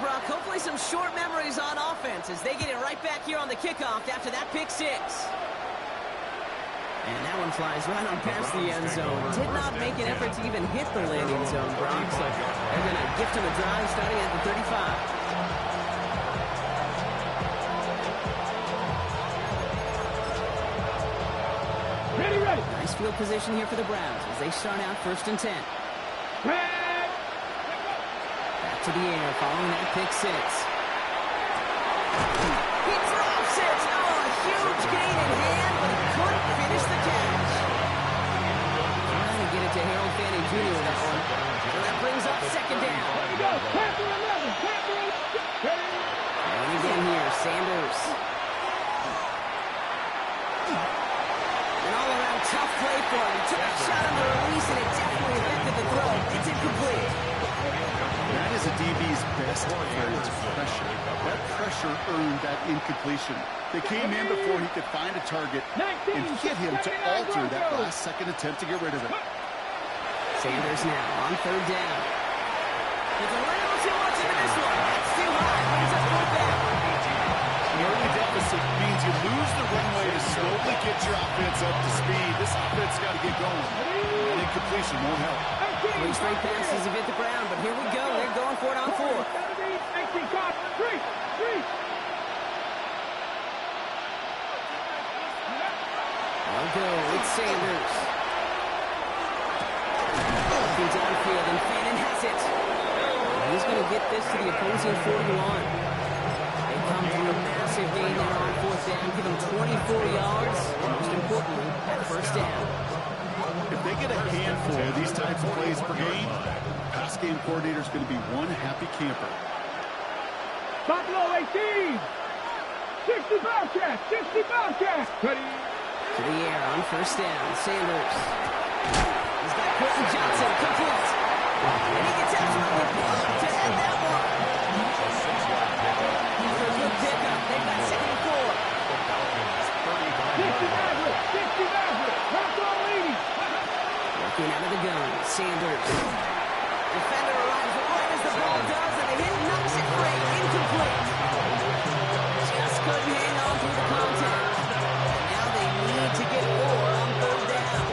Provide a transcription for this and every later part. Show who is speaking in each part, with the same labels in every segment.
Speaker 1: Brock. Hopefully some short memories on offense as they get it right back here on the kickoff after that pick six. And that one flies right on past the end zone. Did not make an effort to even hit the landing zone, Brock. So they're going to gift him a drive starting at the 35.
Speaker 2: Ready.
Speaker 1: Nice field position here for the Browns as they start out 1st and 10. Back to the air following that pick six. He drops it. Oh, a huge gain in hand, but he couldn't finish the catch. Trying to get it to Harold Fanning Jr. with that one. So that brings up 2nd down. And again here, Sanders. Tough play for him. He took a shot on the release, and it definitely affected the throw. It's incomplete.
Speaker 3: That is a DB's best effort, pressure. That pressure earned that incompletion. They came in before he could find a target and hit him to alter that last-second attempt to get rid of it.
Speaker 1: Sanders now on 3rd down. There's a little too much into this one. That's too high. Brings up 4th down.
Speaker 3: Early deficit means you lose the runway to slowly get your offense up to speed. This offense got to get going. And incompletion won't help.
Speaker 1: 3 straight passes have hit the ground, but here we go. They're going for it on 4. I'll go. It's Sanders. Looking downfield, and Fannin has it. He's going to get this to the opposing 41. They come to a massive gain there on 4th down, give them 24 yards, and most importantly, that 1st down.
Speaker 3: If they get a handful of these types of plays per game, pass game coordinator is going to be one happy camper.
Speaker 2: Buffalo 18! 60 Bobcats! 60 Bobcats! Ready?
Speaker 1: To the air on 1st down, Sanders. He's got Quentin Johnson, complete. And he gets absolutely blocked to end that one. Good pickup. They've got 2nd and 4.
Speaker 2: 60 Maverick! That's all leading!
Speaker 1: Working out of the gun, Sanders. Defender arrives right as the ball does, and the hit knocks it free. Incomplete. Just couldn't hang on through the contact. And now they need to get more on 3rd down.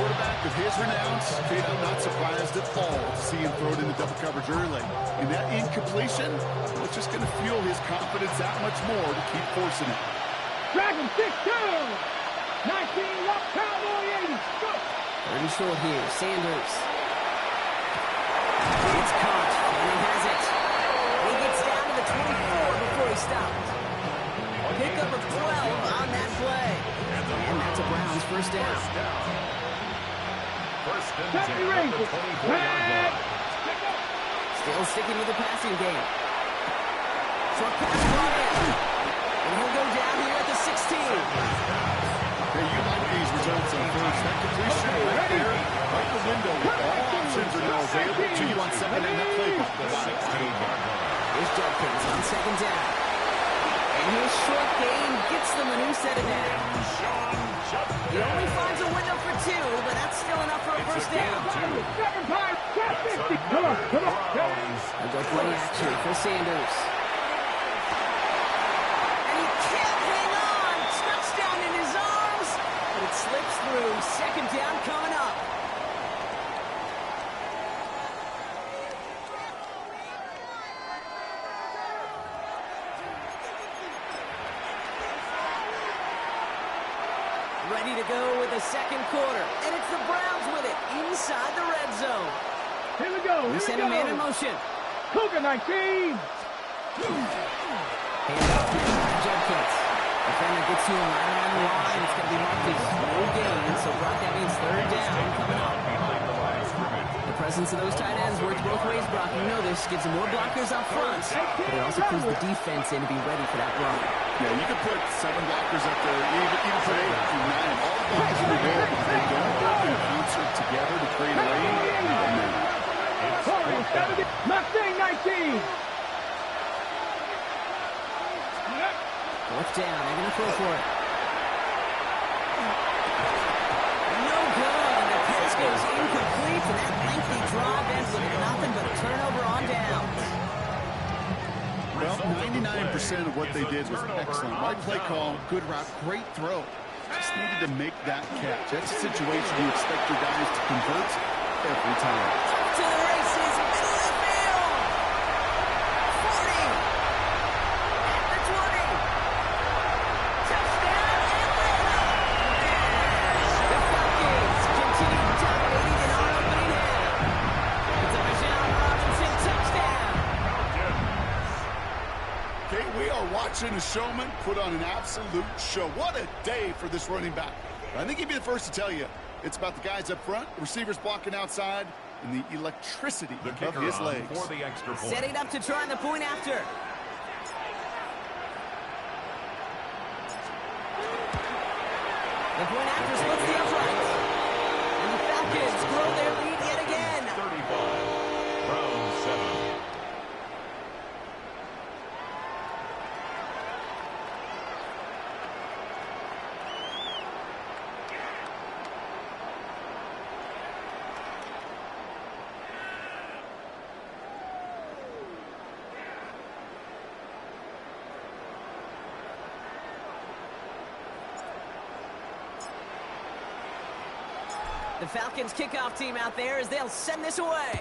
Speaker 3: Quarterback of his renown, straight up not surprised at all to see him throw it into double coverage early. And that incompletion was just going to fuel his confidence that much more to keep forcing it.
Speaker 2: Dragon 6-2! 19 up, Cowboy 80. Go!
Speaker 1: 3rd and short here, Sanders. It's caught, and he has it. He gets down to the 24 before he stopped. Pickup of 12 on that play. And that's a Browns 1st down. Still sticking with the passing game. Short pass brought in. And he'll go down here at the 16.
Speaker 3: Hey, you like these results on first. That completion right there, right in the window. All options are now available to you on 2nd and that playbook.
Speaker 1: Here's Judkins on 2nd down. And his short gain gets them a new set of downs. He only finds a window for 2, but that's still enough for a 1st down.
Speaker 2: Come on.
Speaker 1: A go play action for Sanders. And he can't hang on. Touchdown in his arms. But it slips through. 2nd down coming up. Ready to go with the 2nd quarter. And it's the Browns with it inside the red zone.
Speaker 2: Here we go.
Speaker 1: We send a man in motion.
Speaker 2: Cougar 19.
Speaker 1: Handoff to Judkins. Defender gets to him right around the line. It's going to be marked as no gain. So Brock, that means 3rd down coming up. The presence of those tight ends works both ways, Brock. You know this. Gives them more blockers up front. But it also puts the defense in to be ready for that run.
Speaker 3: Yeah, you can put 7 blockers up there, even put 8 and 9. All the blockers in the world, if they don't work in concert together to create a lane,
Speaker 2: Mustang 19.
Speaker 1: 4th down. They're going to throw for it. No good. The pass goes incomplete, and that lengthy drive ends with nothing but a turnover on downs.
Speaker 3: 100% of what they did was excellent. Right play call, good route, great throw. Just needed to make that catch. That's a situation you expect your guys to convert every time.
Speaker 1: To the races, middle of the field. 40. At the 20. Touchdown, Atlanta. The Falcons continue dominating in our opening half. It's a Michelle Robinson touchdown.
Speaker 3: Okay, we are watching a showman put on an absolute show. What a day for this running back. I think he'd be the first to tell you. It's about the guys up front, the receivers blocking outside, and the electricity of his legs.
Speaker 4: For the extra point.
Speaker 1: Setting up to try the point after. The point after splits the uprights. And the Falcons grow their lead yet again.
Speaker 4: 35. Browns 7.
Speaker 1: The Falcons kickoff team out there as they'll send this away.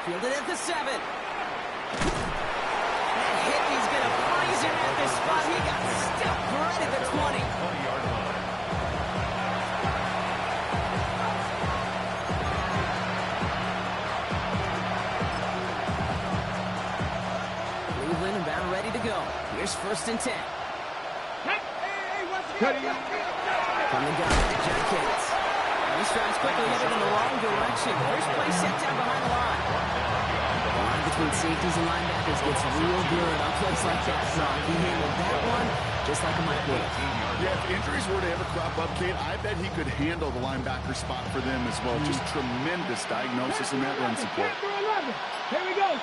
Speaker 1: Fielded at the 7. That hit, he's going to freeze him at this spot. He got stepped right at the 20.
Speaker 4: 20-yard line.
Speaker 1: Cleveland about ready to go. Here's 1st and 10. From the gun, Jenkins. He strides quickly, headed in the wrong direction. First play set down behind the line. The line between safeties and linebackers gets real good on plays like that. He handled that one just like a microwave.
Speaker 3: Yeah, if injuries were to ever crop up, Kate, I bet he could handle the linebacker spot for them as well. Just tremendous diagnosis in that run support.
Speaker 2: Here we go.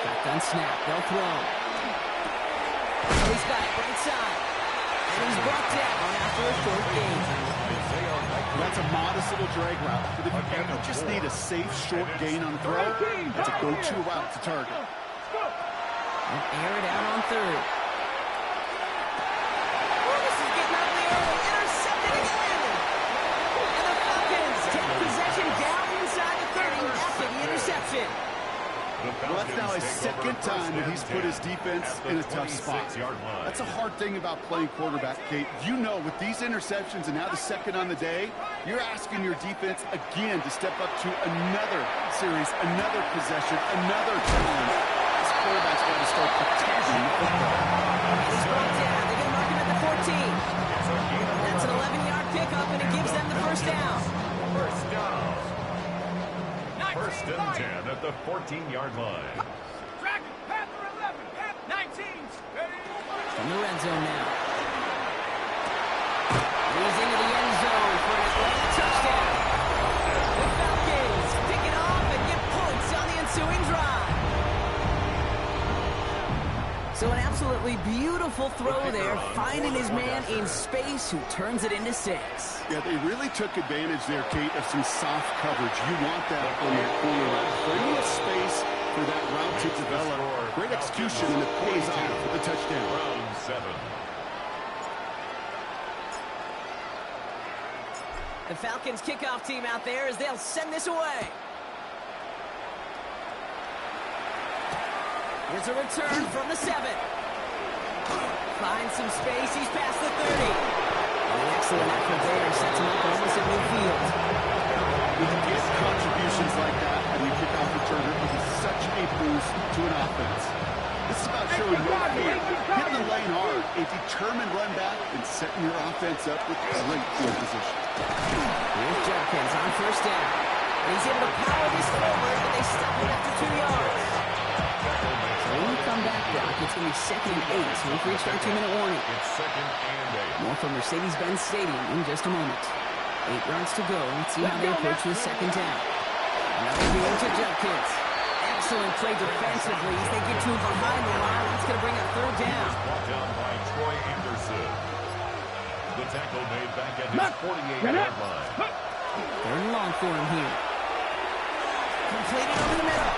Speaker 1: Shotgun snap. They'll throw. He's got it right side. And he's brought down after a short gain.
Speaker 3: That's a modest little drag route. But if you ever just need a safe short gain on a throw, that's a go-to route to target.
Speaker 1: And air it out on 3rd. Oh, this is getting ugly early. Intercepted again. And the Falcons take possession down inside the 30 after the interception.
Speaker 3: Well, that's now his second time that he's put his defense in a tough spot. That's a hard thing about playing quarterback, Kate. You know, with these interceptions and now the second on the day, you're asking your defense again to step up to another series, another possession, another challenge. This quarterback's got to start protecting the football.
Speaker 1: He's brought down. They're going to mark him at the 14. That's an 11-yard pickup, and it gives them the first down.
Speaker 4: First down. 1st and 10 at the 14-yard line.
Speaker 2: Track Panther 11, 19.
Speaker 1: From the red zone now. He's into the end zone for an Atlanta touchdown. The Falcons pick it off and get points on the ensuing drive. So an absolutely beautiful throw there, finding his man in space who turns it into 6.
Speaker 3: Yeah, they really took advantage there, Kate, of some soft coverage. You want that on that corner route. Plenty of space for that route to develop. Great execution, and it pays off for the touchdown.
Speaker 4: Round 7.
Speaker 1: The Falcons kickoff team out there as they'll send this away. Here's a return from the 7. Finds some space. He's past the 30. An excellent effort there. Sets him up almost at midfield.
Speaker 3: When you get contributions like that and you kick off returner, it is such a boost to an offense. This is about showing no fear, hitting the lane hard, a determined run back, and setting your offense up with great field position.
Speaker 1: Here's Jenkins on 1st down. And he's able to power this forward, but they stop him after 2 yards. So when we come back, Brock, it's going to be 2nd and 8, so we've reached our 2-minute warning.
Speaker 4: It's 2nd and 8.
Speaker 1: More from Mercedes-Benz Stadium in just a moment. 8 yards to go. Let's see how they approach this 2nd down. Another game to Jenkins. Excellent play defensively as they get to him behind the line. That's going to bring up 3rd down.
Speaker 4: Brought down by Troy Anderson. The tackle made back at his 48-yard line.
Speaker 1: 3rd and long for him here. Completed over the middle.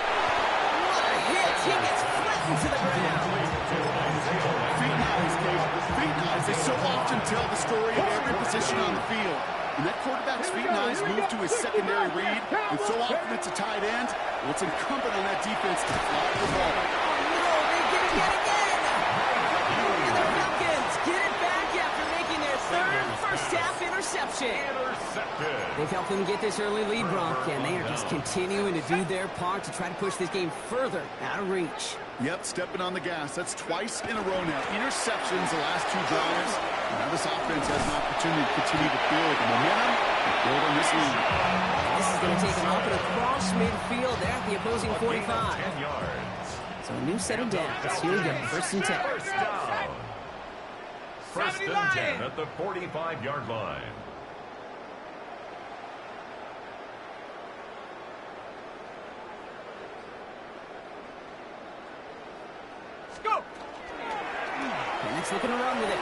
Speaker 1: What a hit. He gets flattened to the ground.
Speaker 3: Feet and eyes, Kate. Feet and eyes, they so often tell the story of every position on the field. When that quarterback's feet and eyes move to his secondary read, and so often it's a tight end, well, it's incumbent on that defense to fly the ball.
Speaker 1: No, they get it yet again. And the Falcons get it back after making their third first-half interception. They've helped them get this early lead, Bronk, and they are just continuing to do their part to try to push this game further out of reach.
Speaker 3: Yep, stepping on the gas. That's twice in a row now. Interceptions the last two drives. Now this offense has an opportunity to continue to build the momentum and build on this lead.
Speaker 1: This is going to take them up and across midfield there at the opposing 45.
Speaker 4: 10 yards.
Speaker 1: So a new set of downs. Here we go, first and 10.
Speaker 4: First down. First and 10 at the 45-yard line.
Speaker 1: Penix looking to run with it.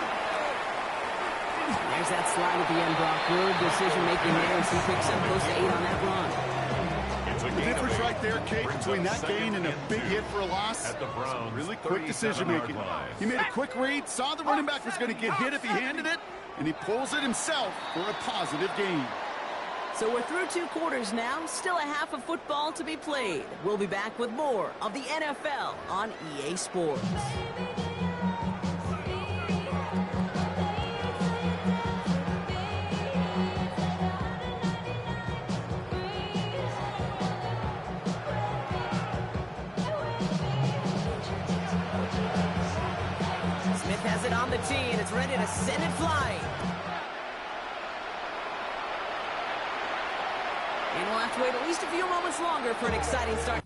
Speaker 1: There's that slide at the end, Brock. Good decision-making there as he picks up close to 8 on that run.
Speaker 3: The difference right there, Kate, between that gain and a big hit for a loss, really quick decision-making. He made a quick read, saw the running back was going to get hit if he handed it, and he pulls it himself for a positive gain.
Speaker 1: So we're through 2 quarters now, still a half of football to be played. We'll be back with more of the NFL on EA Sports. Smith has it on the tee, and it's ready to send it flying. And we'll have to wait at least a few moments longer for an exciting start.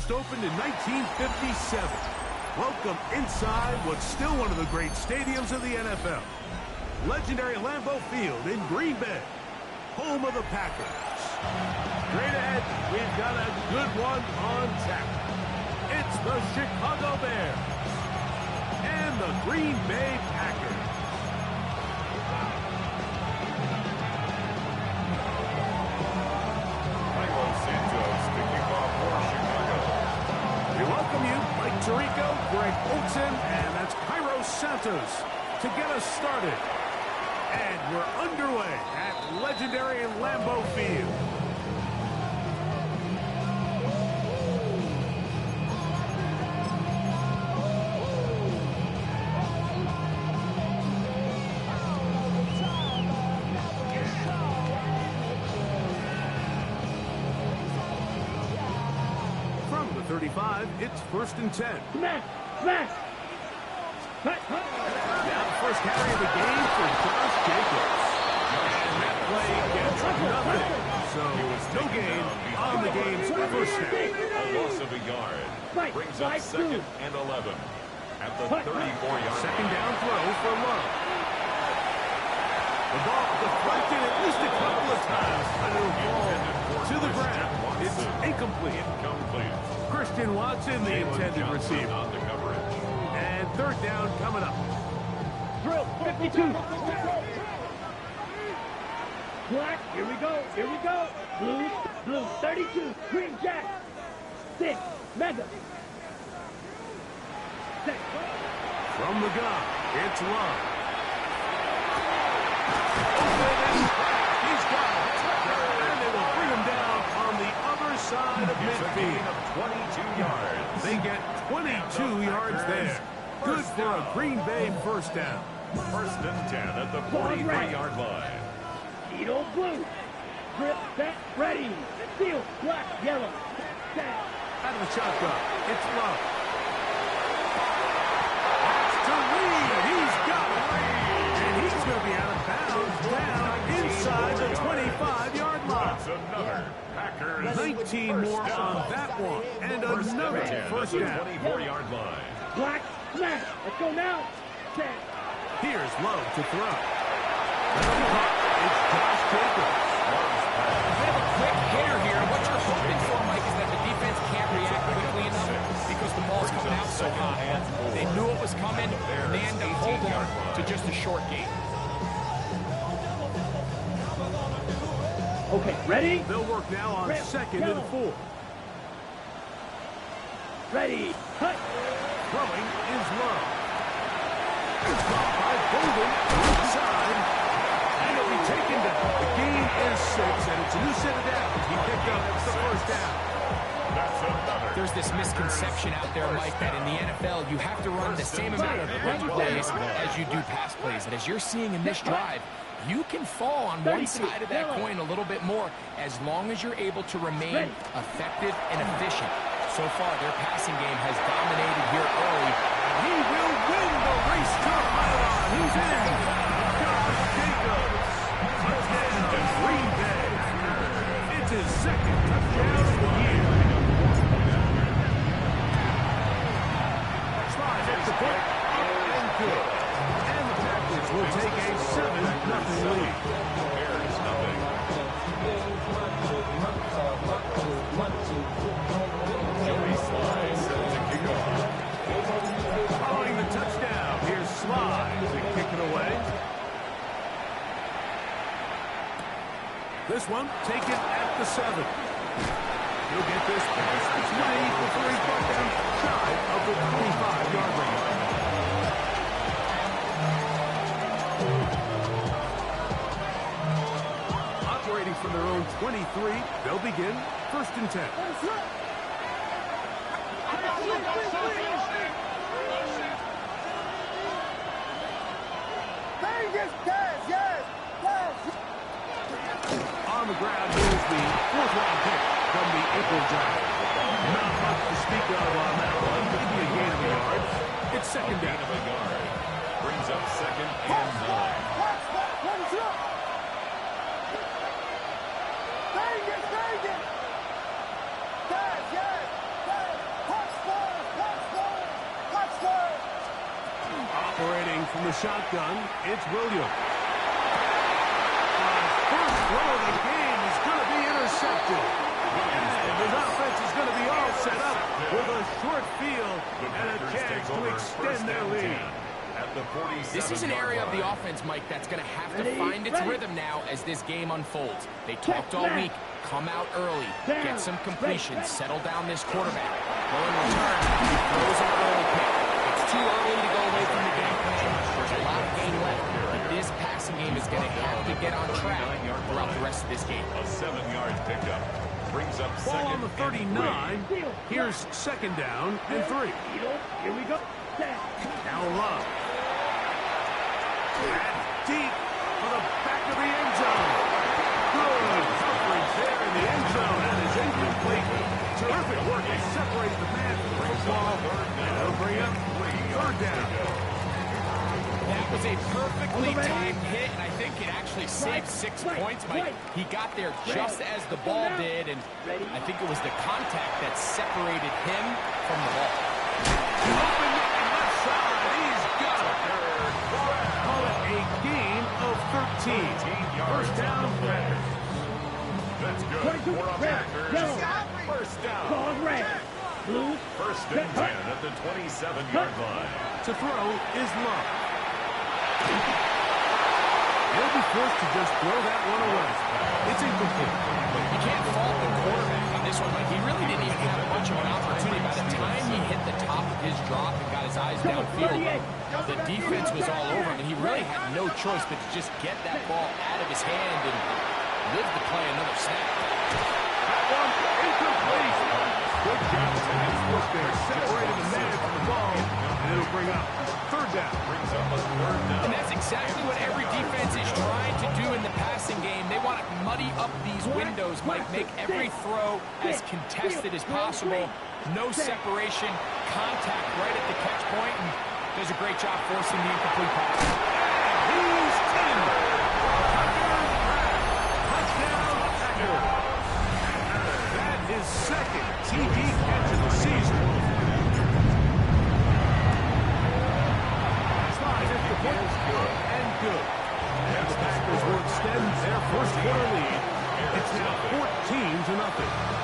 Speaker 5: first opened in 1957. Welcome inside what's still one of the great stadiums of the NFL. Legendary Lambeau Field in Green Bay, home of the Packers. Straight ahead, we've got a good one on tap. It's the Chicago Bears and the Green Bay Packers. We welcome you, Mike Tirico, Greg Olson, and that's Cairo Santos to get us started. And we're underway at legendary Lambeau Field. From the 35, it's 1st and 10.
Speaker 2: Smash! Smash!
Speaker 5: Now the first carry of the game for Josh Jacobs. And that play gets nothing. So no gain on the game's first snap.
Speaker 4: A loss of a yard. Brings up 2nd and 11 at the 34-yard.
Speaker 5: Second down throw for Love. The ball deflected at least a couple of times, but it'll fall to the ground. It's incomplete. Christian Watson, the intended receiver.
Speaker 4: On the coverage.
Speaker 5: And 3rd down coming up.
Speaker 2: Drill 52. Black, here we go, here we go. Blue 32, Green Jack. 6, Mega. 6.
Speaker 5: From the gun, it's Love. He's got it. And they will bring him down on the other side of midfield.
Speaker 4: 22 yards.
Speaker 5: They get 22 yards there. Good for a Green Bay first down.
Speaker 4: 1st and 10 at the 43-yard line.
Speaker 2: Edo Blue. Grip, set, ready. Field, black, yellow. Set.
Speaker 5: Out of the shotgun, it's Love. That's to Reed. He's got it. And he's going to be out of bounds down inside the 25-yard line.
Speaker 4: That's another Packers.
Speaker 5: 19 more on that one. And another first down.
Speaker 4: 24-yard line.
Speaker 2: Black, smash. Let's go now. Set.
Speaker 5: Here's Love to throw. It's Josh Jacobs.
Speaker 6: They have a quick hitter here. What you're hoping for, Mike, is that the defense can't react quickly enough because the ball's coming out so high. They knew it was coming, and they end up holding to just a short game.
Speaker 2: Okay, ready?
Speaker 5: They'll work now on 2nd and 4.
Speaker 2: Ready. Cut.
Speaker 5: Throwing is Love. It's caught by Bolden inside. And it'll be taken down. The gain is 6, and it's a new set of downs. He picked up the first down.
Speaker 6: There's this misconception out there, Mike, that in the NFL you have to run the same amount of run plays as you do pass plays. And as you're seeing in this drive, you can fall on one side of that coin a little bit more as long as you're able to remain effective and efficient. So far, their passing game has dominated here early.
Speaker 5: He will win the race to the pylon. He's in. Josh Jacobs. Touchdown to Green Bay. It's his 2nd touchdown of the year. Slide at the pick. And good. And the Packers will take a 7-0 lead.
Speaker 4: Bears nothing. Joey Slides to kick off.
Speaker 5: Following the touchdown, here's Slide to kick it away. This one taken at the 7. He'll get this pass. It's ready before he's brought down shy of the 25-yard range. Operating from their own 23, they'll begin 1st and 10. On the ground, here's the 4th-round pick from the April draft. Not much to speak of on that one, but it'll be a gain of a yard. It's 2nd down.
Speaker 4: Of a yard. Brings up 2nd and 9.
Speaker 5: Operating from the shotgun, it's Williams. First throw of the game is going to be intercepted. And his offense is going to be all set up with a short field and a chance to extend their lead.
Speaker 6: This is an area of the offense, Mike, that's going to have to find its rhythm now as this game unfolds. They talked all week. Come out early. Get some completions. Settle down this quarterback. Well, in return, he throws an early pick. It's too early to go away from the game plan. There's a lot of game left. But this passing game is going to have to get on track throughout the rest of this game.
Speaker 4: A 7-yard pickup. Brings up
Speaker 5: Ball
Speaker 4: second
Speaker 5: on the 39. Here's second down and 3.
Speaker 2: Here we go.
Speaker 5: Now Love. Deep for the back of the end zone. Good coverage there in the end zone, and is incomplete. Terrific work to separate the man from the football, and it'll bring up third down.
Speaker 6: That was a perfectly timed hit, and I think it actually saved 6 points, Mike. He got there just as the ball did, and I think it was the contact that separated him from the ball.
Speaker 5: Open left side, he's got it. Call it a gain of 13. First down, Packers.
Speaker 4: That's good.
Speaker 2: 22,
Speaker 4: For a
Speaker 2: red,
Speaker 4: Packers.
Speaker 2: yellow.
Speaker 4: First down.
Speaker 2: Call red. Blue.
Speaker 4: First and 10 at the 27-yard line.
Speaker 5: To throw is Love. He'll be forced to just throw that one away. It's incomplete.
Speaker 6: You can't fault the quarterback on this one, Mike. He really didn't even have much of an opportunity. By the time he hit the top of his drop and got his eyes downfield, the defense was all over him, and he really had no choice but to just get that ball out of his hand and live to play another snap.
Speaker 5: That one incomplete. Good job to his foot there. Separated the man from the ball, and it'll bring up third down.
Speaker 4: Brings up a third down.
Speaker 6: And that's exactly what every defense is trying to do in the passing game. They want to muddy up these windows, Mike, make every throw as contested as possible. No separation, contact right at the catch point, and does a great job forcing the incomplete pass.
Speaker 5: He's 10. Touchdown, Packers. That is second TD catch of the season. Slide at the point and good. And the Packers will extend their first quarter lead. It's now 14-0.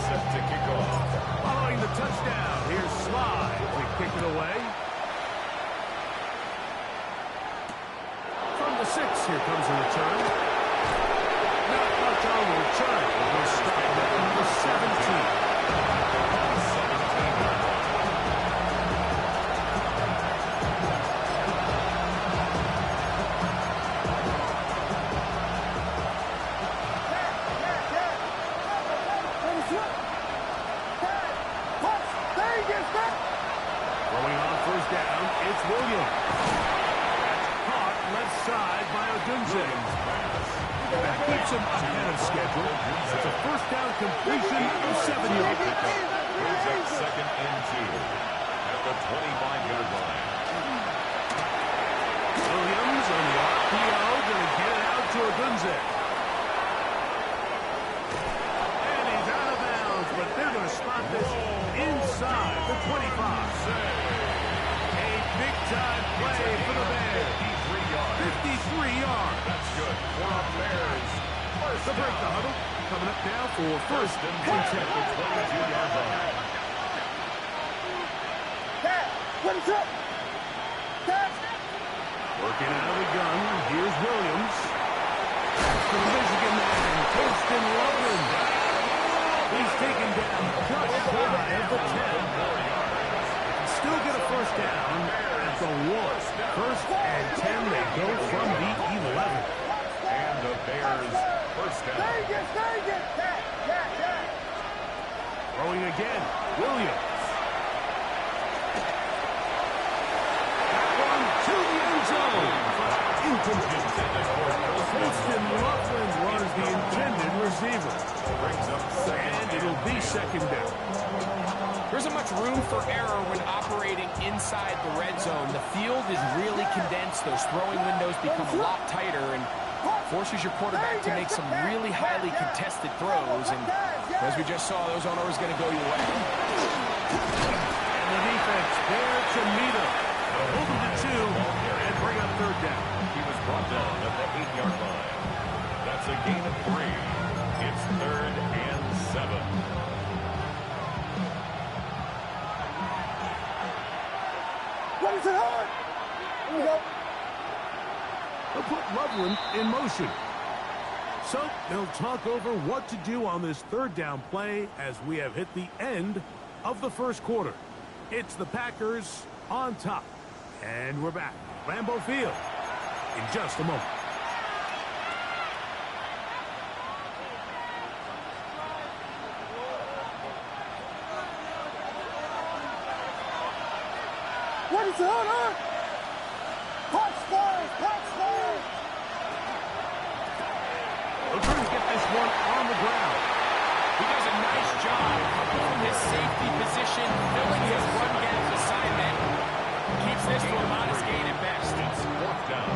Speaker 4: Set to kick off.
Speaker 5: Following the touchdown, here's Sly to kick it away. From the 6, here comes a return. Not much on the return. We'll stop at number 17. Throwing on first down, it's Williams. That's caught left side by Odunze. That keeps him ahead of schedule. It's a first down completion of 7 yards.
Speaker 4: Brings up second and 2 at the 25-yard line.
Speaker 5: Williams on the RPO, going to get it out to Odunze. And he's out of bounds, but they're going to spot this inside the 25. A big-time play for the Bears. 53 yards.
Speaker 4: That's good for our Bears. First
Speaker 5: To break the huddle, coming up now for first and 10.
Speaker 4: at the 22-yard line.
Speaker 5: Working out of the gun, here's Williams. That's the Michigan man, Poston Loveland. He's taken down just shy of the 10. Still get a first down at the 1. First and 10, they go from the 11.
Speaker 4: And the Bears first down.
Speaker 5: Throwing again, Williams. That one to the end zone. Incomplete. Poston Loveland was the intended receiver.
Speaker 4: Brings up second.
Speaker 5: And it'll be second down.
Speaker 6: There isn't much room for error when operating inside the red zone. The field is really condensed. Those throwing windows become a lot tighter, and forces your quarterback to make some really highly contested throws, and as we just saw, those aren't always going to go your way.
Speaker 5: And the defense there to meet him. Hold him to 2 and bring up third down.
Speaker 4: He was brought down at the 8-yard line. That's a gain of 3. It's 3rd and 7.
Speaker 2: What is it hard? Here we go.
Speaker 5: They'll put Loveland in motion. So they'll talk over what to do on this third down play as we have hit the end of the first quarter. It's the Packers on top. And we're back. Lambeau Field in just a moment.
Speaker 2: What is it hard? Touchdown! Touchdown!
Speaker 5: They'll try to get this one on the ground.
Speaker 6: He does a nice job from his safety position, filling his run gap assignment. Keeps this to a modest gain at best.
Speaker 4: It's 4th down.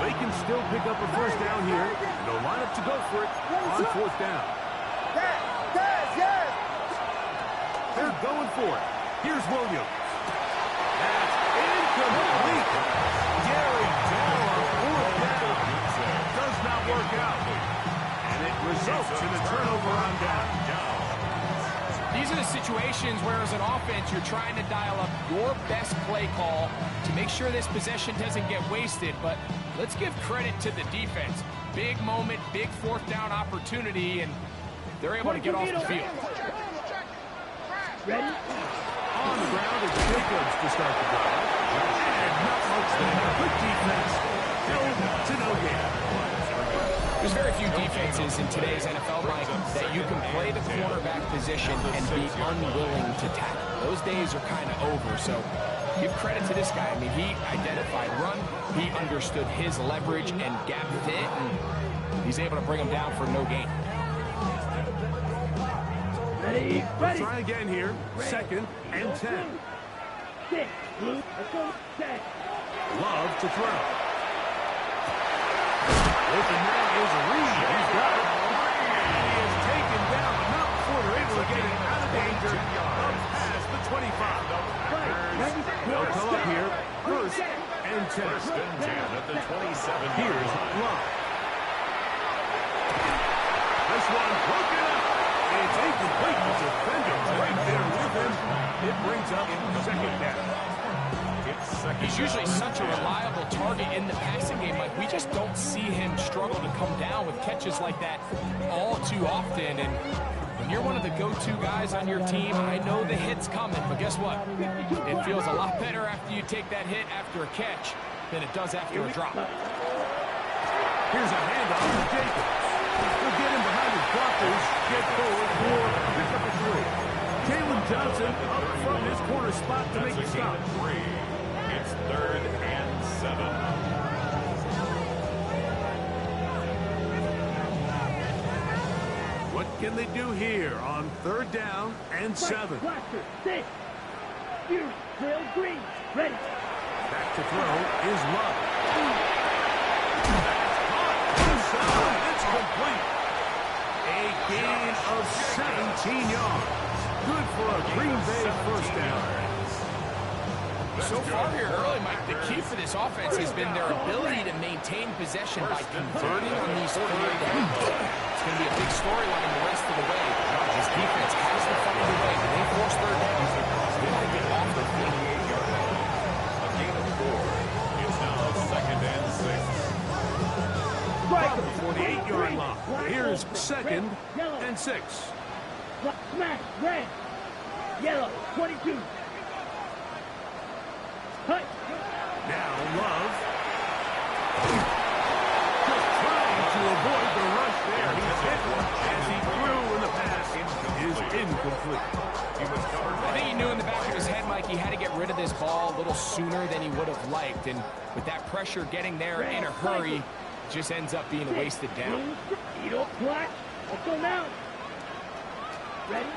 Speaker 5: They can still pick up a first down here. They'll line up to go for it on 4th down.
Speaker 2: Yes!
Speaker 5: They're going for it. Here's Williams. That's incomplete. Gary down on 4th down. Does not work out. And it results in a turnover on down.
Speaker 6: These are the situations where, as an offense, you're trying to dial up your best play call to make sure this possession doesn't get wasted. But let's give credit to the defense. Big moment, big 4th down opportunity, and they're able to get off the field.
Speaker 2: Ready?
Speaker 5: On the ground, it's Jacobs to start the drive. And not much there. Good defense. Held to no gain.
Speaker 6: There's very few defenses in today's NFL, Mike, that you can play the cornerback position and be unwilling to tackle. Those days are kind of over, so give credit to this guy. I mean, he identified run, he understood his leverage and gap fit, and he's able to bring him down for no gain.
Speaker 2: Ready?
Speaker 5: Let's try again here. 2nd and 10.
Speaker 2: 6. Let's go. 10.
Speaker 5: Love to throw. Open man is Reed. He's got it. And he is taken down, but not before they're able to get him out of danger. Up past the 25. They'll come up here. 1st and 10.
Speaker 4: 1st and 10 at the 27.
Speaker 5: Here's Love. This one broken up. It's incomplete. The defender's right there with him. It brings up 2nd down.
Speaker 6: He's usually such a reliable target in the passing game. Like, we just don't see him struggle to come down with catches like that all too often. And when you're one of the go-to guys on your team, I know the hit's coming, but guess what? It feels a lot better after you take that hit after a catch than it does after a drop.
Speaker 5: Here's a handoff to Jacobs. He'll get him behind his blockers, get forward for pick up a 3. Jalen Johnson up from his corner spot to make the stop.
Speaker 4: It's 3rd and 7.
Speaker 5: What can they do here on 3rd down and 7?
Speaker 2: Blaster. 6. Fierce. Trail green. Ready.
Speaker 5: Back to throw is Love. Inside. It's complete. A gain of 17 yards. Good for a Green Bay 1st down.
Speaker 6: So far here early, Mike, the key for this offense has been their ability to maintain possession by converting on these 3rd downs. It's going to be a big storyline the rest of the way. This defense has to find a way. When they force 3rd downs, they got to get off the field.
Speaker 4: A gain of 4. It's now 2nd and 6.
Speaker 5: Right before the 8-yard line. Here's 2nd and 6.
Speaker 2: Smash. Red. Yellow. 22. Cut.
Speaker 5: Now Love. Just trying to avoid the rush there. He's hit as he threw in the pass is incomplete.
Speaker 6: I think he knew in the back of his head, Mike, he had to get rid of this ball a little sooner than he would have liked. And with that pressure getting there in a hurry, it just ends up being a wasted down.
Speaker 2: Black. Let's go now. Ready?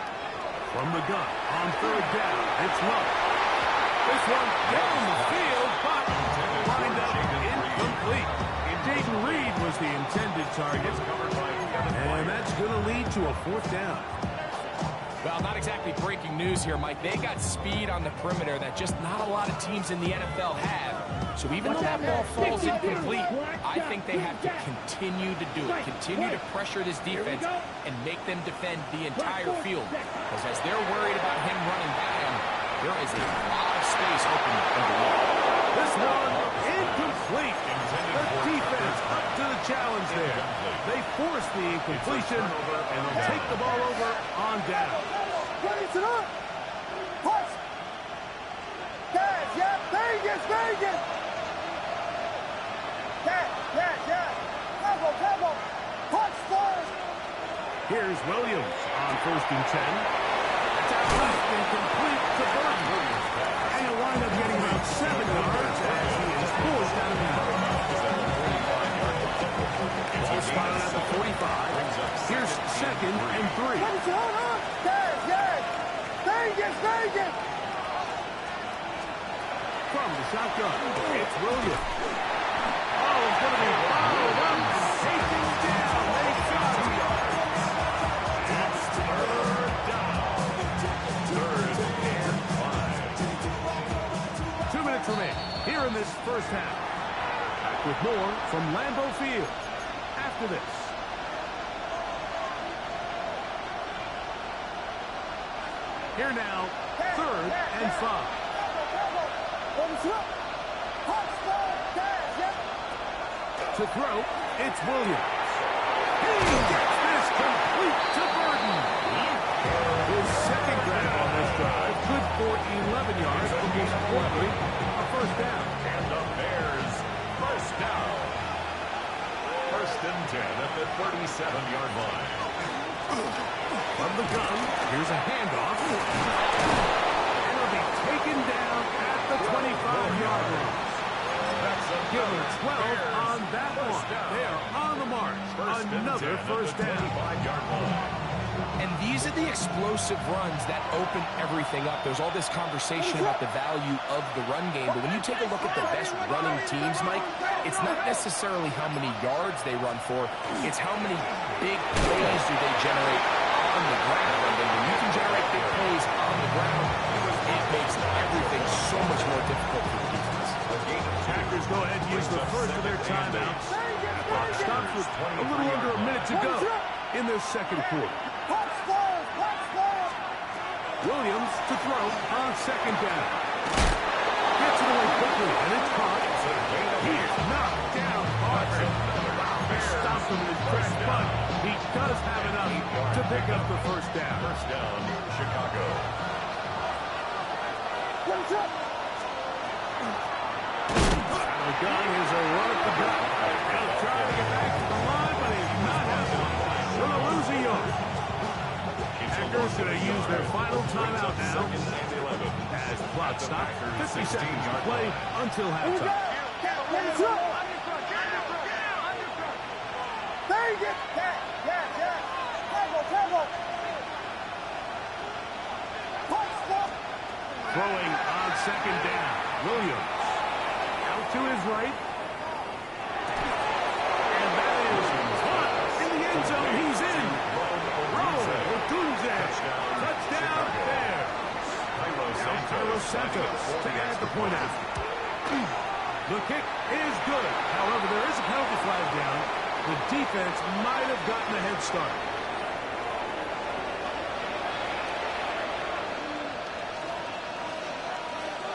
Speaker 5: From the gun on 3rd down, it's Love. This one down the field, but lined up incomplete. Jaden Reed was the intended target. And that's going to lead to a 4th down.
Speaker 6: Well, not exactly breaking news here, Mike. They got speed on the perimeter that just not a lot of teams in the NFL have. So even though that ball falls incomplete, I think they have to continue to do it. Continue to pressure this defense and make them defend the entire field. Because as they're worried about him running by them, there is a lot of space open underneath.
Speaker 5: This one incomplete. The defense up to the challenge there. They force the incompletion, and they'll take the ball over on down.
Speaker 7: Push. Dash, yeah, Vegas. Tempo. Push first.
Speaker 5: Here's Williams on 1st and 10. It's out left and complete to Burton. And he'll wind up getting about 7 yards as he is forced out of bounds. Ball spotted at the 45. Here's 2nd and 3.
Speaker 7: Vegas.
Speaker 5: From the shotgun, it's Williams. Oh, it's going to be followed up and taken down. They got him.
Speaker 4: It's 3rd down. 3rd and 5.
Speaker 5: 2 minutes remain here in this first half. Back with more from Lambeau Field after this. Here now, 3rd and 5. To throw, it's Williams. He gets this complete to Burton. His 2nd grab on this drive, good for 11 yards, but most importantly, a 1st down.
Speaker 4: And the Bears, 1st down. 1st and 10 at the 37-yard line.
Speaker 5: From the gun, here's a handoff. And it'll be taken down at the 25-yard line. Give them 12 on that one. They are on the march. Another 1st down.
Speaker 6: And these are the explosive runs that open everything up. There's all this conversation about the value of the run game, but when you take a look at the best running teams, Mike, it's not necessarily how many yards they run for, it's how many big plays do they generate on the ground. And when you can generate big plays on the ground, it makes everything so much more difficult for the defense.
Speaker 5: Packers go ahead and use the first of their timeouts. Clock stops with a little under a minute to go in their 2nd quarter. Williams to throw on 2nd down. Gets it away quickly, and it's caught. He is knocked down hard. Stops him in his tracks, but he does have enough to pick up the 1st down.
Speaker 4: 1st down, Chicago.
Speaker 5: The gun is a run at the gut. He'll try to get back to the line, but he's not having it. Going to lose a yard. Packers going to use their final timeout now. As the clock stops, 50 seconds to play until halftime. Throwing on 2nd down. Williams. Out to his right. And that is caught in the end zone. He's in. Touchdown, Bears. Carlos Santos to add the point after. The kick is good. However, there is a penalty flag down. The defense might have gotten a head start.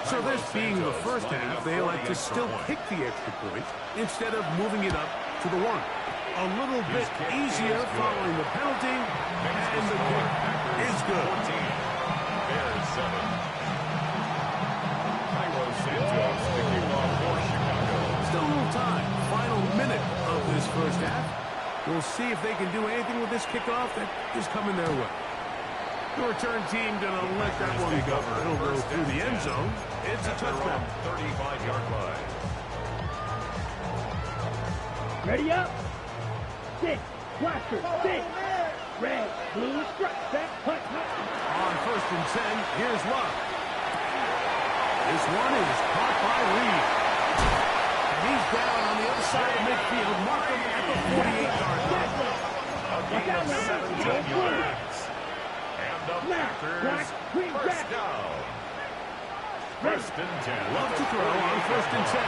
Speaker 5: So this being the first half, they elect to still kick the extra point instead of moving it up to the 1. A little bit easier following the penalty, and the kick is good.
Speaker 4: Bears 7. Carlos Santos to kick off for Chicago.
Speaker 5: Still a little time. Final minute of this first half. We'll see if they can do anything with this kickoff that is coming their way. The return team gonna let that one go. It'll go through the end zone. It's a touchdown.
Speaker 4: 35-yard line.
Speaker 2: Ready up. 6. Blaster. 6. Red, blue, strike. Back, hut.
Speaker 5: On 1st and 10, here's Love. This one is caught by Reed. And he He's down on the other side of midfield. Mark him at the 48-yard line.
Speaker 4: A gain of 17 yards. And the Packers first down. First and 10.
Speaker 5: Love to throw on first and 10.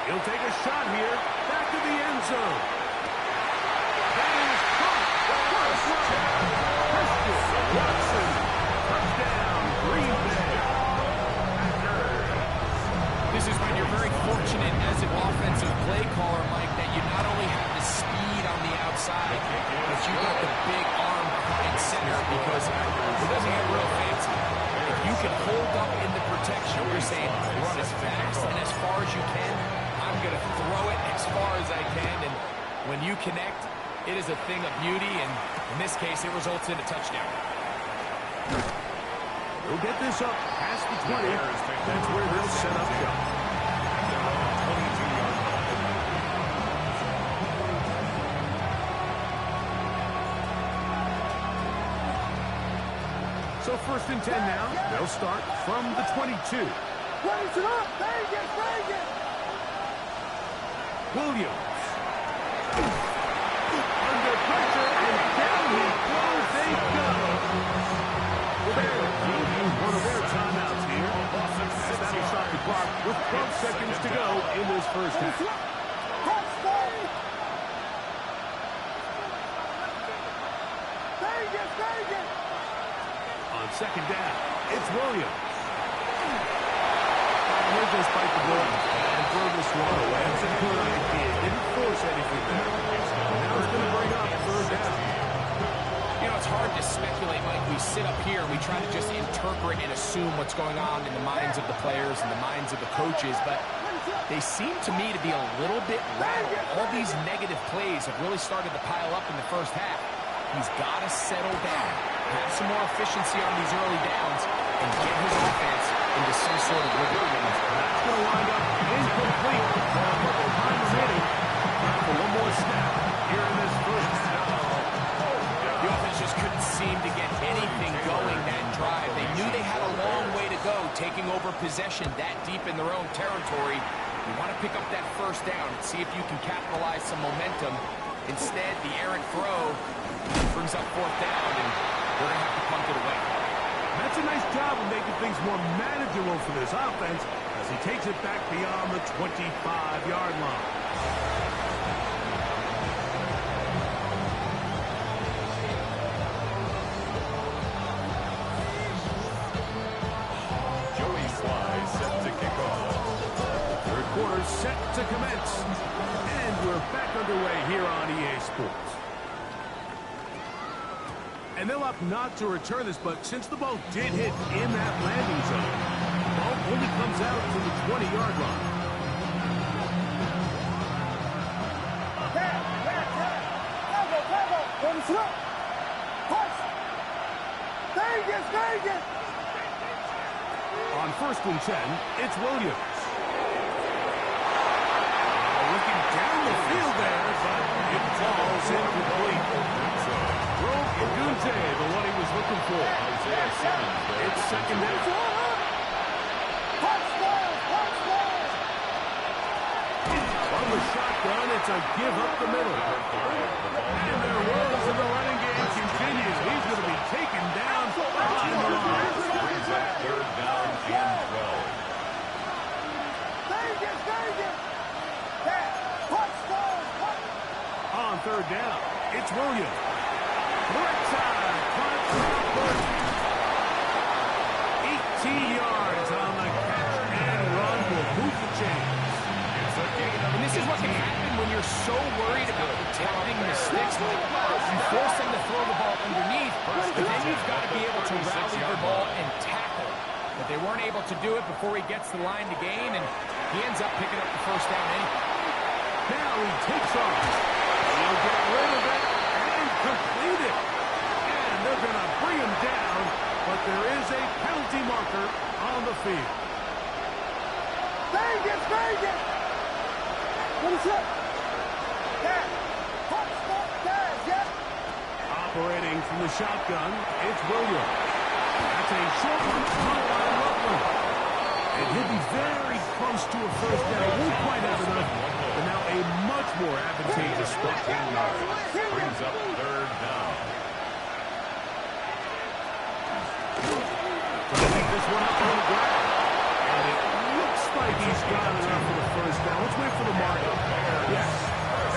Speaker 5: He'll take a shot here. Back to the end zone. That is caught. First down. Christian Watson. Touchdown, Green Bay.
Speaker 6: This is when you're very fortunate as an offensive play caller, Mike, that you not only have the speed on the outside, but you got the big arm and center, because it doesn't get real fancy. If you can hold up in the protection, you're saying run as fast and as far as you can. I'm going to throw it as far as I can, and when you connect, it is a thing of beauty, and in this case, it results in a touchdown.
Speaker 5: We'll get this up past the 20. That's where they'll set up shop. So first and 10 now. They'll start from the 22.
Speaker 7: Raise it up. Vegas, Vegas.
Speaker 5: Williams. Under pressure, and down he goes. They go. Bears will use one of their timeouts here. As that'll stop the clock with 12 seconds to go in this first half.
Speaker 7: Touchdown. Vegas, Vegas.
Speaker 5: On second down, it's Williams. He'll just bite the ball and throw this one away. That's a good idea. Didn't force anything there. Now it's going to bring up third down.
Speaker 6: You know, it's hard to speculate, Mike. We sit up here and we try to just interpret and assume what's going on in the minds of the players and the minds of the coaches, but they seem to me to be a little bit rattled. All these negative plays have really started to pile up in the first half. He's got to settle down, have some more efficiency on these early downs, and get his offense into some sort of rhythm.
Speaker 5: That's going to wind up incomplete. Time remaining. Time for one more snap here in this first half.
Speaker 6: The offense just couldn't seem to get anything going that drive. They knew they had a long way to go, taking over possession that deep in their own territory. You want to pick up that first down and see if you can capitalize some momentum. Instead, the errant throw brings up fourth down, and they're going to have to punt it away.
Speaker 5: That's a nice job of making things more manageable for this offense as he takes it back beyond the 25-yard line.
Speaker 4: Joey Sly set to kick off.
Speaker 5: Third quarter set to commence. And we're back underway here on EA Sports. And they'll opt not to return this, but since the ball did hit in that landing zone, the ball only comes out to the 20-yard line.
Speaker 7: Vegas, Vegas.
Speaker 5: On first and 10, it's Williams. Looking down the field there, but it falls incomplete. Gunte, the one he was looking for. It's second down. On the shotgun, it's a give up the middle. And their woes in the running game continues. He's going to be taken down behind the line.
Speaker 4: Brings up third down and 12.
Speaker 7: Vegas, Vegas. Touchdown.
Speaker 5: On third down, it's Williams. Right side, caught Crawford. 18 yards on the catch and run will move the chains.
Speaker 4: It's a gain of
Speaker 6: And this is what can happen when you're so worried about protecting the sticks. You force them to throw the ball underneath, but then you've got to be able to rally the ball and tackle. But they weren't able to do it before he gets the line to gain, and he ends up picking up the first down anyway.
Speaker 5: Now he takes off. He'll get rid of it and complete it. And they're going to bring him down, but there is a penalty marker on the field.
Speaker 7: Vegas, Vegas. What is it? Dad. Touchdown, Dad, yep.
Speaker 5: Operating from the shotgun, it's Williams. That's a short one caught by Loveland. And he'll be very close to a first down. Won't quite have enough, but now a much more advantageous spot.
Speaker 4: 10 yards. Brings up third down.
Speaker 5: Pick this one up on the ground. And it looks like he's got enough for the first down. Let's wait for the mark. Yes,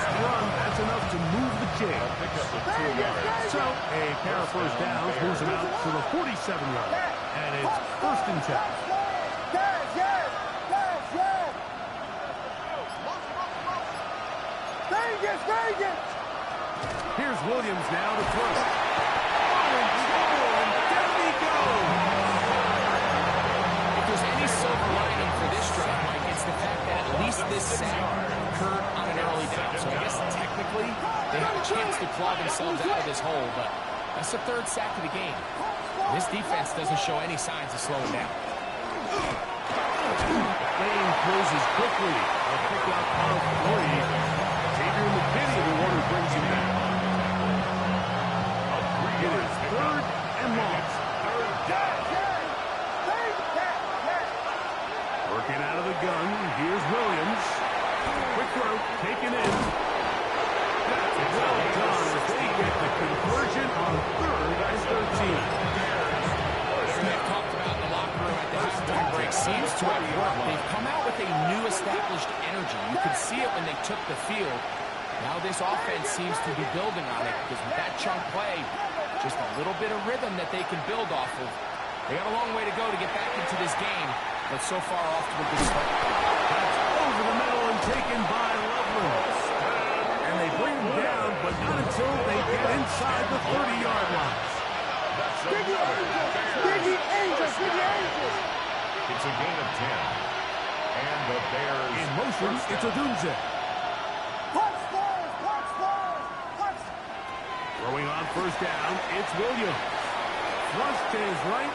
Speaker 5: that run, that's enough to move the chain.
Speaker 4: Pick up the 2 yards.
Speaker 5: So a pair of first downs moves him out to the 47-yard. And it's first and 10.
Speaker 7: Vegas!
Speaker 5: Here's Williams now to throw. Oh, and down he goes.
Speaker 6: If there's any silver lining for this drive, Mike, it's the fact that at least this sack occurred on an early down. So I guess technically they have a chance to claw themselves out of this hole, but that's the third sack of the game. This defense doesn't show any signs of slowing down.
Speaker 5: Lane closes quickly. A pick up of 3. Xavier McKinney, the order brings him back. It is third and long.
Speaker 4: Third down.
Speaker 5: Working out of the gun. Here's Williams. Quick throw, taken in. That's well done as they get the conversion on third and 13.
Speaker 6: They've talked about in the locker room at the halftime break seems to have worked. They've come out with a new established energy. You could see it when they took the field. Now this offense seems to be building on it because with that chunk play, just a little bit of rhythm that they can build off of. They got a long way to go to get back into this game, but so far off to a good start.
Speaker 5: That's over the middle and taken by Loveland. And they bring him down, but not until they get inside the 30-yard line.
Speaker 7: Biggie Angels!
Speaker 4: It's a gain of 10. And the Bears
Speaker 5: In motion, it's Odunze.
Speaker 7: Punch!
Speaker 5: Throwing on first down, it's Williams. Thrust to his right.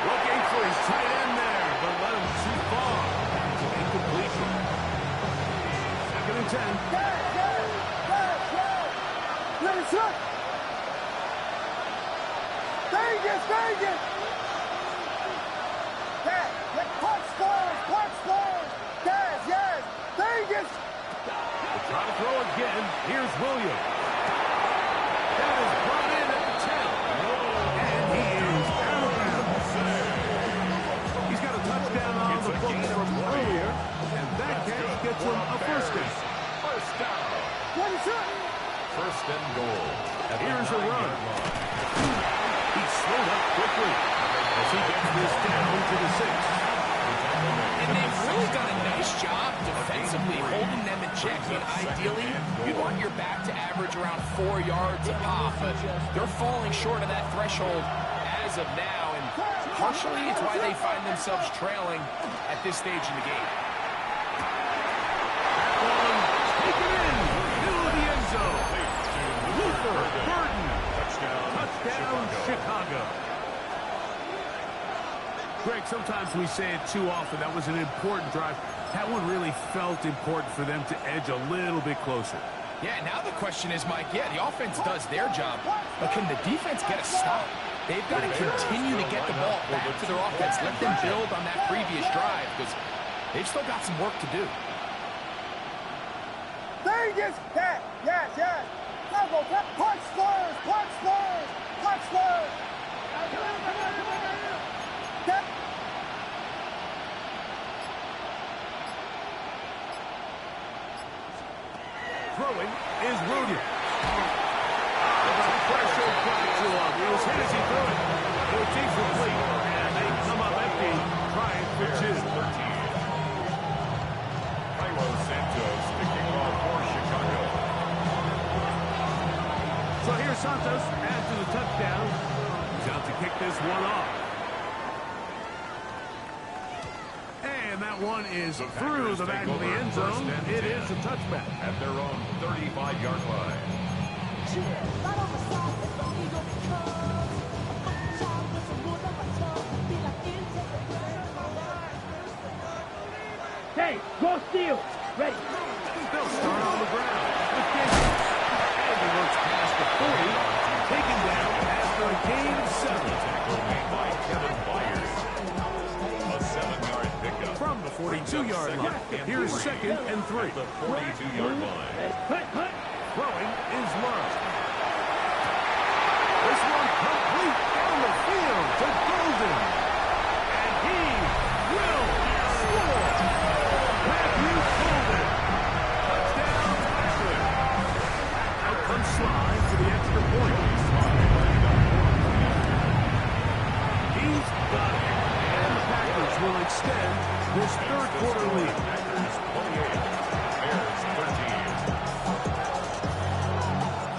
Speaker 5: Looking for his tight end there, but let him too far. Incompletion. Second and 10.
Speaker 7: Let it shoot! Vegas! Punch scores! Yes! Vegas!
Speaker 5: Try to throw again. Here's Williams. That is brought in at the 10. And he is out of bounds. He's got a touchdown on the books from earlier, and that catch gets him a first down.
Speaker 4: First down.
Speaker 7: Let it shoot!
Speaker 4: First and goal.
Speaker 5: Here's a run. He's slowed up quickly as he gets this down to the 6.
Speaker 6: And they've really done a nice job defensively holding them in check. I mean, ideally, you'd want your back to average around 4 yards a pop, but they're falling short of that threshold as of now, and partially it's why they find themselves trailing at this stage in the game.
Speaker 5: Take it in. Middle of the end zone. Luther Burden. Touchdown, Chicago. Greg, sometimes we say it too often. That was an important drive. That one really felt important for them to edge a little bit closer.
Speaker 6: Yeah, now the question is, Mike, the offense does their job, but can the defense get a stop? They've got to continue to get the ball back to their offense. Let them build on that previous drive because they've still got some work to do.
Speaker 7: Vegas! Yes! Punch scores!
Speaker 5: Throwing is Rudy. Pressure got to him. He was hit as he threw it. It's incomplete, and they come up empty, trying for 2.
Speaker 4: Kylo Santos picking off for Chicago.
Speaker 5: So here's Santos after the touchdown. He's out to kick this one off. And that one is through the back of the end zone. It is a touchback.
Speaker 4: At their own 35-yard line.
Speaker 2: Hey, go steal! Ready!
Speaker 5: They'll start on the ground with Davis. And he works past the 40, taken down after a gain of 7.
Speaker 4: Tackle made by Kevin Byers.
Speaker 5: 40-yard line. Here's 2nd and 3.
Speaker 4: The 42-yard line.
Speaker 5: Throwing is Love. This one complete down the field to Golden. And he will score. Matthew Golden. Touchdown, Packers. Out comes Slide for the extra point. He's got it. And the Packers will extend this third quarter lead.
Speaker 4: Packers 28, Bears 13.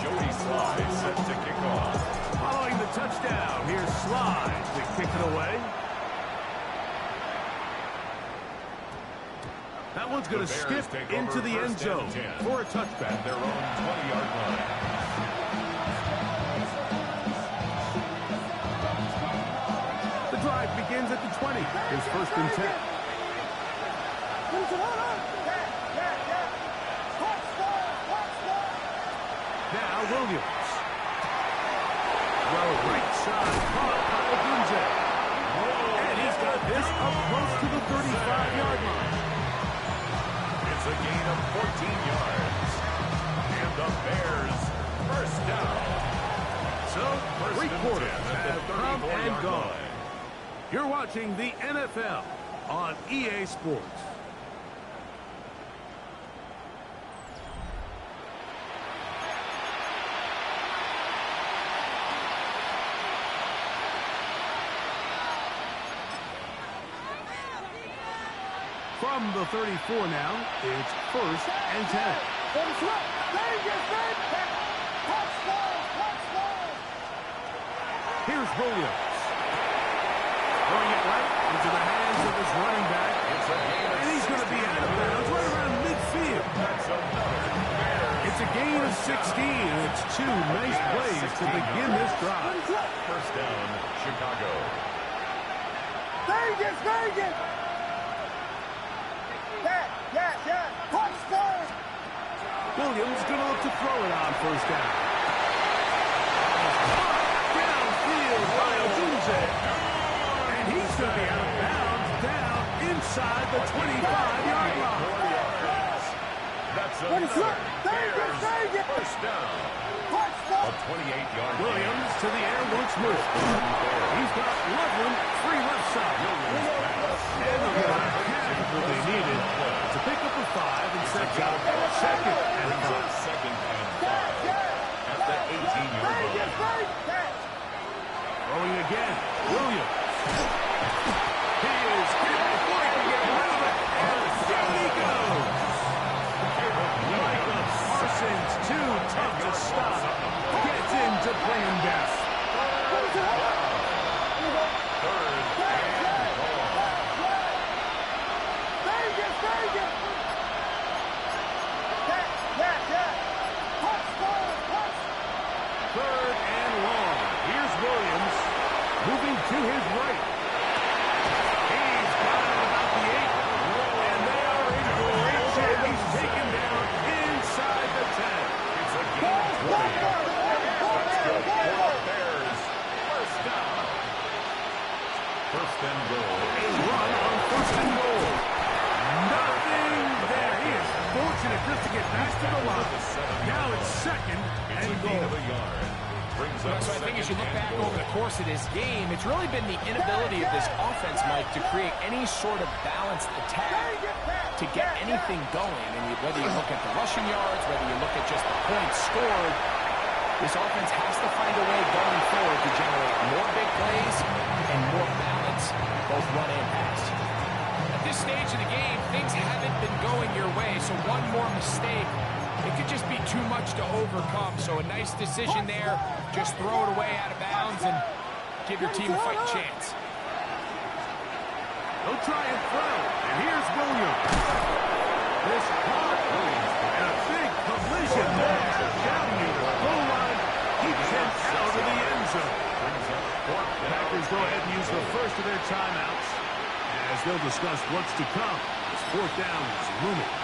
Speaker 4: Jody Slide set to kick off.
Speaker 5: Following the touchdown, here's Slide to kick it away. That one's going to skip into the end zone for a touchback.
Speaker 4: Their own 20-yard line.
Speaker 5: The drive begins at the 20. Here's 1st and 10. Now Williams. Well, right side, caught by Odunze. And he's got this up close to the 35-yard line.
Speaker 4: It's a gain of 14 yards. And the Bears first down.
Speaker 5: So, 3 quarters have come and gone. You're watching the NFL on EA Sports. From the 34 now, it's 1st and 10. Here's Williams. Throwing it right into the hands of his running back. And he's going to be out of bounds right around midfield. It's a gain of 16, and it's 2 nice plays to begin this drive.
Speaker 4: First down, Chicago.
Speaker 7: Vegas! Yes. Touchdown!
Speaker 5: Williams going to look to throw it on 1st down. Downfield by Odunze. And he's going to be out of bounds down inside the 25-yard line.
Speaker 4: That's another Bears first down. A 28-yard
Speaker 5: Williams to the air once more. He's got Loveland free left side. And they're going to have what they needed to pick up a 5 and set out 2nd and 5.
Speaker 4: Second and 5 at the 18-yard line.
Speaker 5: Throwing again. Williams. He is hit before he can get rid of it. And down he goes. Micah Parsons, too tough to stop. Gets in to bring him down. Third and long. Here's Williams moving to his right. He's got it about the 8. And they are in great shape. He's taken down inside the 10.
Speaker 4: It's a gain of 20. That's good for the Bears. First down. First and goal.
Speaker 5: A run on 1st and goal. Nothing there. He is fortunate just to get back to the line. Now it's 2nd and goal.
Speaker 6: So I think as you look back over the course of this game, it's really been the inability of this offense, Mike, to create any sort of balanced attack to get anything going. And whether you look at the rushing yards, whether you look at just the points scored, this offense has to find a way going forward to generate more big plays and more balance, both run and pass. At this stage of the game, things haven't been going your way, so one more mistake, it could just be too much to overcome. So a nice decision there. Just throw it away out of bounds and give your team a fighting chance.
Speaker 5: They'll try and throw. And here's Williams. This caught. And a big collision there. Down near the goal line. Keeps him out of the end zone. The Packers go ahead and use the first of their timeouts as they'll discuss what's to come. This 4th down is looming.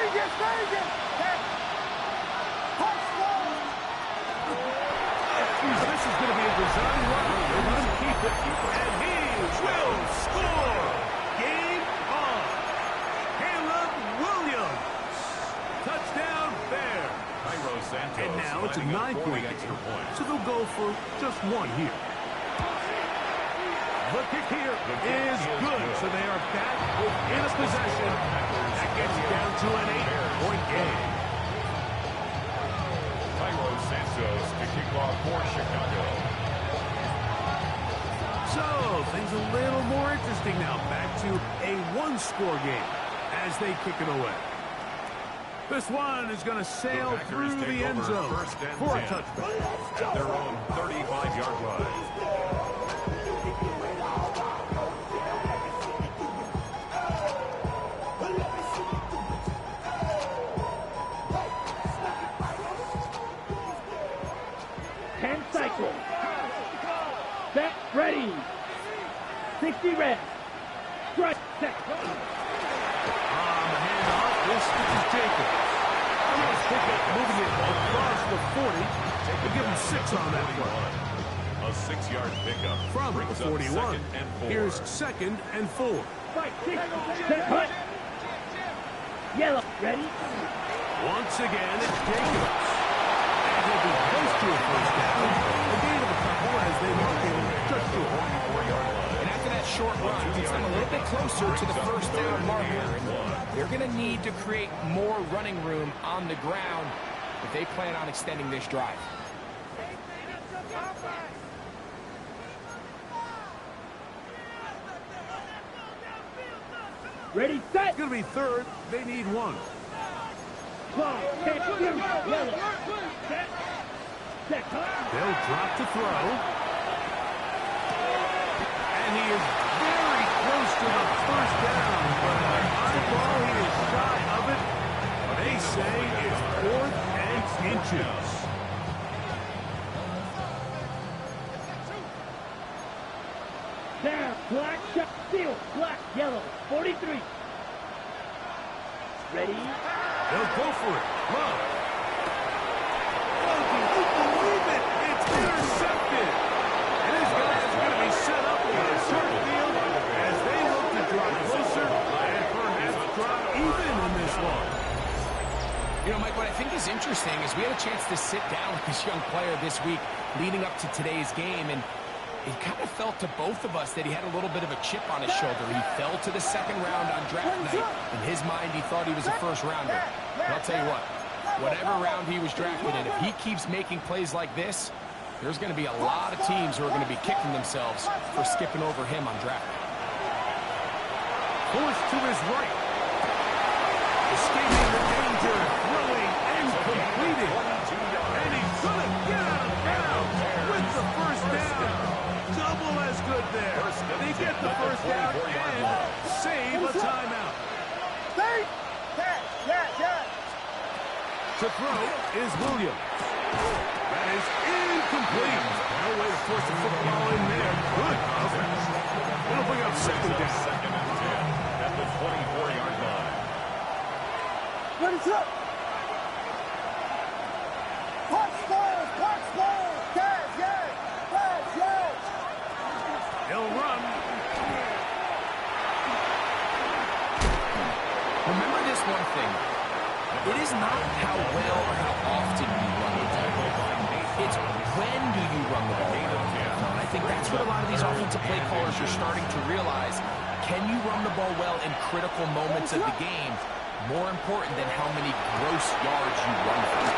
Speaker 7: Vegas, Vegas. Touchdown.
Speaker 5: This is going to be a design run. They let him keep it, and he will score. Game on. Caleb Williams. Touchdown, Bear. And now it's a 9-point game, so they'll go for just one here. The kick here is good, so they are back within a possession. That gets it down to an 8-point game.
Speaker 4: Santos to kick off for Chicago.
Speaker 5: So, things a little more interesting now. Back to a one-score game as they kick it away. This one is going to sail through the end zone for a touchdown.
Speaker 4: At their own 35-yard line.
Speaker 2: Set, ready. 60 red. Strike, set.
Speaker 5: On the handoff, this is Jacob. I'm going to pick up moving it across the 40. We'll give him 6 on that one.
Speaker 4: A 6-yard pickup.
Speaker 5: From the 41. Here's 2nd and 4.
Speaker 2: Fight, 6, set, hut. Yellow, ready.
Speaker 5: Once again, it's Jacobs. And he'll be close to a first down. A gain of a couple as they mark him just to a 44-yard line.
Speaker 6: And after that short run, gets them a little bit closer to the first down marker. And they're going to need to create more running room on the ground if they plan on extending this drive.
Speaker 2: Ready, set.
Speaker 5: It's going to be 3rd. They need 1. They'll drop to throw. And he is very close to the first down. But on the ball, he is shy of it. They say it's 4th and inches.
Speaker 2: Down, black, shot, steal, black, yellow, 43. Ready?
Speaker 5: They'll go for it. Love. Oh, can you believe it? It's intercepted. And this guy is going to be set up in a short field as they look to draw closer and perhaps drop even in this one.
Speaker 6: You know, Mike, what I think is interesting is we had a chance to sit down with this young player this week leading up to today's game, and it kind of felt to both of us that he had a little bit of a chip on his shoulder. He fell to the 2nd round on draft night. In his mind, he thought he was a first-rounder. But I'll tell you what, whatever round he was drafted in, if he keeps making plays like this, there's going to be a lot of teams who are going to be kicking themselves for skipping over him on draft night.
Speaker 5: Forced to his right. Escaping the danger, throwing and completing. And he's going to get out of bounds with the first down. Double as good there. They get the first down and save a timeout. To throw is Williams. That is incomplete. No way to force the football in there. Good coverage. It'll bring up 2nd down.
Speaker 4: 2nd and 10 at the 24-yard line.
Speaker 7: What is up? Touchdown! Touchdown! Yes!
Speaker 5: He'll run.
Speaker 6: Remember this one thing. It is not how well or how often you run the ball. It's when do you run the ball. And I think that's what a lot of these offensive play callers are starting to realize. Can you run the ball well in critical moments of the game? More important than how many gross yards you run for.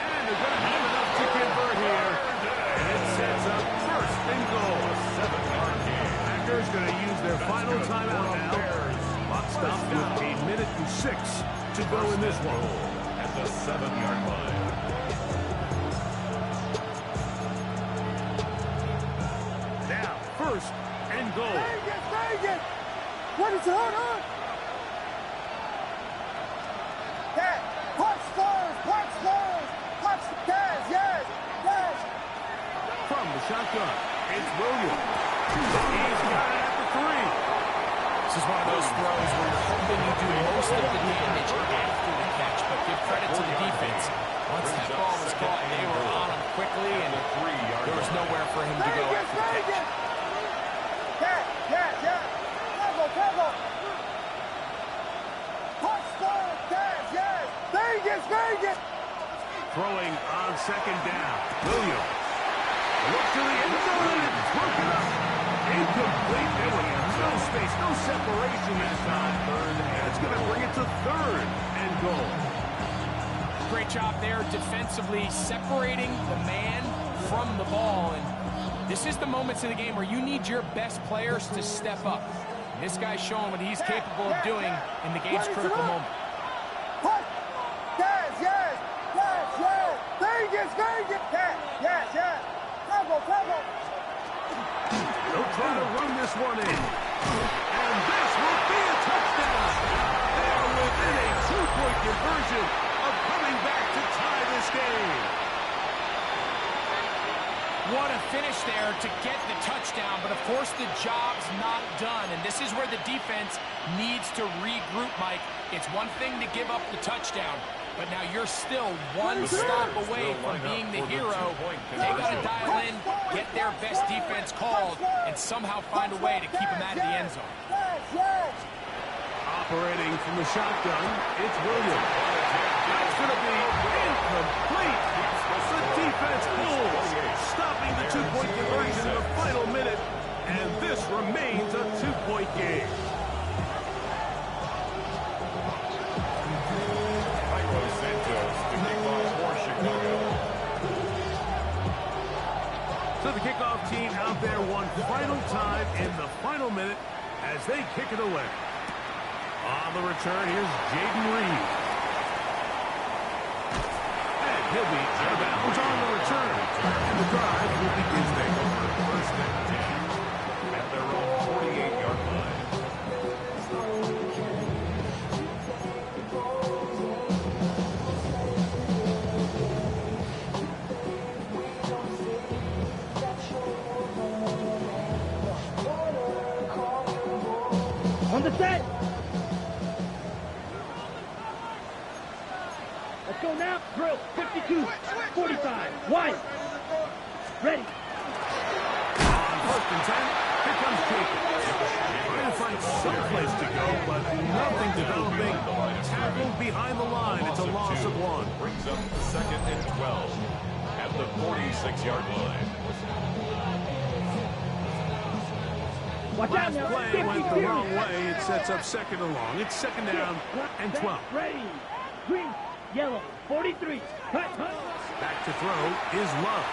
Speaker 5: And they're going to have enough to convert here. And it sets up 1st and goal.
Speaker 4: 7-yard gain.
Speaker 5: Packers going to use their final timeout now. Clock stopped with 1:06 to go in this one.
Speaker 4: At the 7-yard line.
Speaker 5: Now, 1st and goal.
Speaker 7: Vegas! What is on? Yes!
Speaker 5: From the shotgun, it's Williams. He's got it at the 3.
Speaker 6: This is one of those throws where you're hoping you do most of the damage after the catch, but give credit to the defense. Once that ball was caught, they were on him quickly, and there was nowhere for him to go after the catch.
Speaker 7: Yeah. Tempo. Touchdown, Taz, yes. Vegas.
Speaker 5: Throwing on second down. Williams. Look to the end zone and broken up. Incomplete. There was no space, no separation that time. And it's going to bring it to third and goal.
Speaker 6: Great job there defensively, separating the man from the ball. And this is the moments in the game where you need your best players to step up. And this guy's showing what he's capable of doing in the game's critical moment.
Speaker 7: Taz, yes. Vegas. Yes. Tempo.
Speaker 5: They'll try to run this one in. And this will be a touchdown. They are within a 2-point conversion of coming back to tie this game.
Speaker 6: What a finish there to get the touchdown, but of course the job's not done, and this is where the defense needs to regroup, Mike. It's one thing to give up the touchdown, but now you're still one stop away from being the hero. They got to dial in, get their best defense called, and somehow find a way to keep them out of the end zone.
Speaker 5: Operating from the shotgun, it's Williams. That's going to be incomplete. The defense pulls, stopping the 2-point conversion in the final minute, and this remains a 2-point game. So the kickoff team out there one final time in the final minute as they kick it away. On the return, here's Jaden Reed. And he'll be out of bounds on the return. And the drive will begin there.
Speaker 4: First and 10 at their own 48-yard line.
Speaker 2: On the set. Let's go now. Drill. 52. 45. Wide. Ready.
Speaker 5: On first and 10, here comes Jacob. Trying to find some place to go, but nothing developing. Tackled behind the line. It's a loss of 1.
Speaker 4: Brings up second and 12 at the 46-yard line.
Speaker 2: Watch out
Speaker 5: Last
Speaker 2: now.
Speaker 5: play went the
Speaker 2: 52.
Speaker 5: wrong way. It sets up second and long. It's second down and 12.
Speaker 2: Ready. Green. Yellow. 43. Cut.
Speaker 5: Back to throw is Love.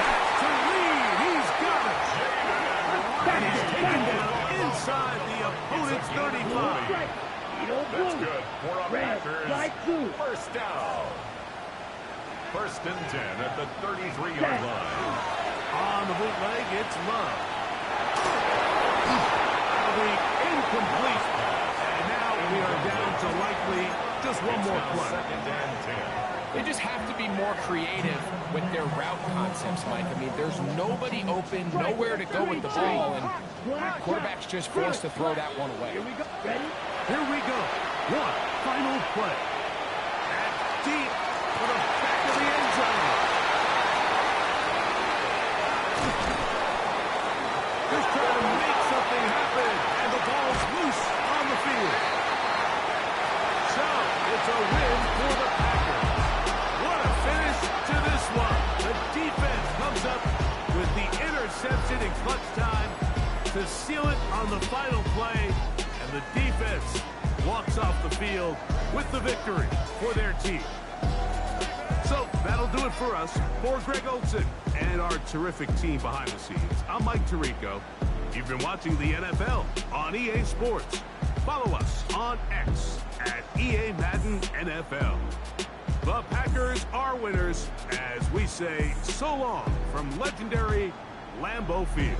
Speaker 5: That's to Reed. He's got it. He's taken down inside the opponent's 35.
Speaker 4: That's good for our Packers. First down. First and 10 at the 33-yard line.
Speaker 5: On the bootleg, it's Love. That'll be incomplete. And now we are down to likely just one more play.
Speaker 4: Second and 10.
Speaker 6: They just have to be more creative with their route concepts, Mike. I mean, there's nobody open, nowhere to go with the ball, and quarterback's just forced to throw that one away.
Speaker 2: Here we go. Ready.
Speaker 5: Here we go. One final play. That's deep for the back of the end zone. Just trying to make something happen, and the ball's loose on the field. So, it's a win for the Packers. What a finish to this one. The defense comes up with the interception in clutch time to seal it on the final play, and the defense walks off the field with the victory for their team. So that'll do it for us. For Greg Olsen and our terrific team behind the scenes, I'm Mike Tirico. You've been watching the NFL on EA Sports. Follow us on X at EA Madden NFL. The Packers are winners as we say so long from legendary Lambeau Field.